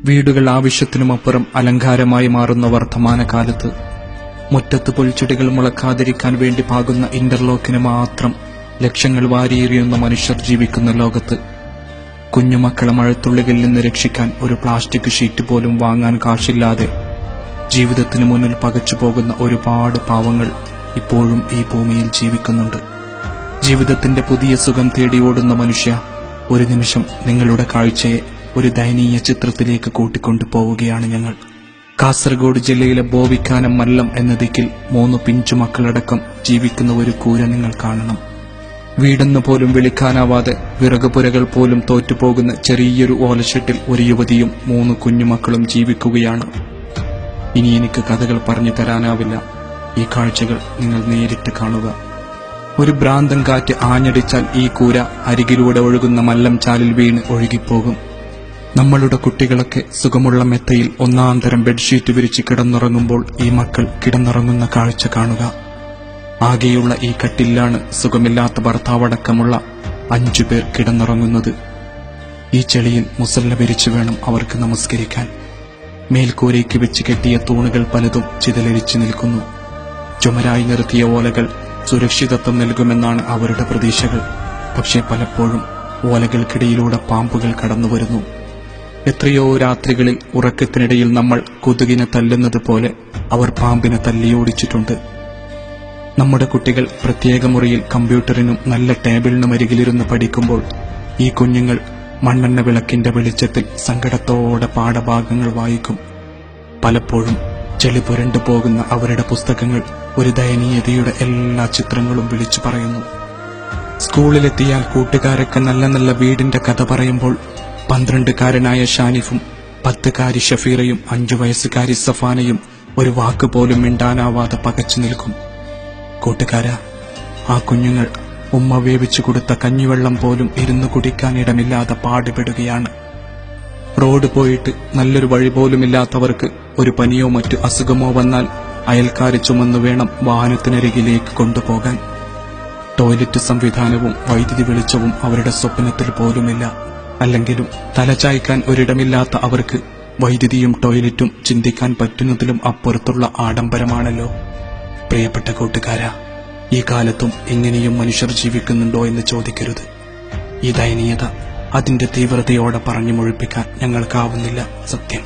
വീടുകൾ ആവശ്യത്തിനുമപ്പുറം അലങ്കാരമായി മാറുന്ന വർത്തമാനകാലത്ത് മുറ്റത്ത് പുൽച്ചെടികൾ മുളക്കാതിരിക്കാൻ വേണ്ടി പാകുന്ന ഇന്റർലോക്കിന് മാത്രം ലക്ഷങ്ങൾ വാരിയെറിയുന്ന മനുഷ്യർ ജീവിക്കുന്ന ലോകത്ത് കുഞ്ഞുമക്കളെ മഴത്തുള്ളികളിൽ നിന്ന് രക്ഷിക്കാൻ ഒരു പ്ലാസ്റ്റിക് ഷീറ്റ് പോലും വാങ്ങാൻ കാശില്ലാതെ ജീവിതത്തിന് മുന്നിൽ പകച്ചു പോകുന്ന ഒരുപാട് പാവങ്ങൾ ഇപ്പോഴും ഈ ഭൂമിയിൽ ജീവിക്കുന്നുണ്ട്. ജീവിതത്തിന്റെ പുതിയ സുഖം തേടി ഓടുന്ന മനുഷ്യ, ഒരു നിമിഷം നിങ്ങളുടെ കാഴ്ചയെ ഒരു ദയനീയ ചിത്രത്തിലേക്ക് കൂട്ടിക്കൊണ്ടു പോവുകയാണ് ഞങ്ങൾ. കാസർഗോഡ് ജില്ലയിലെ ബോവിക്കാനം മല്ലം എന്ന ദിക്കിൽ 3 പിഞ്ചുമക്കളടക്കം ജീവിക്കുന്ന ഒരു കൂര നിങ്ങൾ കാണണം. വീടെന്ന് പോലും വിളിക്കാനാവാതെ വിറകുപുരകൾ പോലും തോറ്റുപോകുന്ന ചെറിയൊരു ഓലഷെട്ടിൽ ഒരു യുവതിയും 3 കുഞ്ഞുമക്കളും ജീവിക്കുകയാണ്. ഇനി എനിക്ക് കഥകൾ പറഞ്ഞു തരാനാവില്ല. ഈ കാഴ്ചകൾ നിങ്ങൾ നേരിട്ട് കാണുക. ഒരു ഭ്രാന്തൻ കാറ്റ് ആഞ്ഞടിച്ചാൽ ഈ കൂര അരികിലൂടെ ഒഴുകുന്ന മല്ലം ചാലിൽ വീണ് ഒഴുകിപ്പോകും. നമ്മളുടെ കുട്ടികളൊക്കെ സുഖമുള്ള മെത്തയിൽ ഒന്നാന്തരം ബെഡ്ഷീറ്റ് വിരിച്ച് കിടന്നുറങ്ങുമ്പോൾ ഈ മക്കൾ കിടന്നുറങ്ങുന്ന കാഴ്ച കാണുക. ആകെയുള്ള ഈ കട്ടിലാണ് സുഖമില്ലാത്ത ഭർത്താവടക്കമുള്ള 5 പേർ കിടന്നുറങ്ങുന്നത്. ഈ ചെളിയിൽ മുസല്ല വിരിച്ചു വേണം അവർക്ക് നമസ്കരിക്കാൻ. മേൽക്കൂരയ്ക്ക് വെച്ച് കെട്ടിയ തൂണുകൾ പലതും ചിതലരിച്ചു നിൽക്കുന്നു. ചുമരായി നിർത്തിയ ഓലകൾ സുരക്ഷിതത്വം നൽകുമെന്നാണ് അവരുടെ പ്രതീക്ഷകൾ. പക്ഷേ പലപ്പോഴും ഓലകൾക്കിടയിലൂടെ പാമ്പുകൾ കടന്നുവരുന്നു. എത്രയോ രാത്രികളിൽ ഉറക്കത്തിനിടയിൽ നമ്മൾ കൊതുകിനെ തല്ലുന്നത് പോലെ അവർ പാമ്പിനെ തല്ലിയോടിച്ചിട്ടുണ്ട്. നമ്മുടെ കുട്ടികൾ പ്രത്യേക മുറിയിൽ കമ്പ്യൂട്ടറിനും നല്ല ടേബിളിനും അരികിലിരുന്ന് പഠിക്കുമ്പോൾ ഈ കുഞ്ഞുങ്ങൾ മണ്ണെണ്ണ വിളക്കിന്റെ വെളിച്ചത്തിൽ സങ്കടത്തോടെ പാഠഭാഗങ്ങൾ വായിക്കും. പലപ്പോഴും ചെളി പുരണ്ടു പോകുന്ന അവരുടെ പുസ്തകങ്ങൾ ഒരു ദയനീയതയുടെ എല്ലാ ചിത്രങ്ങളും വിളിച്ചു പറയുന്നു. സ്കൂളിലെത്തിയാൽ കൂട്ടുകാരൊക്കെ നല്ല നല്ല വീടിന്റെ കഥ പറയുമ്പോൾ 12കാരനായ ഷാനിഫും 10കാരി ഷഫീറയും 5 വയസ്സുകാരി സഫാനയും ഒരു വാക്കുപോലും മിണ്ടാനാവാതെ പകച്ചു നിൽക്കും. കൂട്ടുകാരാ, ആ കുഞ്ഞുങ്ങൾ ഉമ്മ വേവിച്ചു കൊടുത്ത കഞ്ഞിവെള്ളം പോലും ഇരുന്നു കുടിക്കാൻ ഇടമില്ലാതെ പാടുപെടുകയാണ്. റോഡ് പോയിട്ട് നല്ലൊരു വഴി പോലുമില്ലാത്തവർക്ക് ഒരു പനിയോ മറ്റു അസുഖമോ വന്നാൽ അയൽക്കാരെ ചുമന്നു വേണം വാഹനത്തിനരികിലേക്ക് കൊണ്ടുപോകാൻ. ടോയ്ലറ്റ് സംവിധാനവും വൈദ്യുതി വെളിച്ചവും അവരുടെ സ്വപ്നത്തിൽ പോലുമില്ല. അല്ലെങ്കിലും തലചായ്ക്കാൻ ഒരിടമില്ലാത്ത അവർക്ക് വൈദ്യുതിയും ടോയ്ലറ്റും ചിന്തിക്കാൻ പറ്റുന്നതിലും അപ്പുറത്തുള്ള ആഡംബരമാണല്ലോ. പ്രിയപ്പെട്ട കൂട്ടുകാരാ, ഈ കാലത്തും ഇങ്ങനെയും മനുഷ്യർ ജീവിക്കുന്നുണ്ടോ എന്ന് ചോദിക്കരുത്. ഈ ദയനീയത അതിന്റെ തീവ്രതയോടെ പറഞ്ഞു മുഴിപ്പിക്കാൻ ഞങ്ങൾക്കാവുന്നില്ല. സത്യം.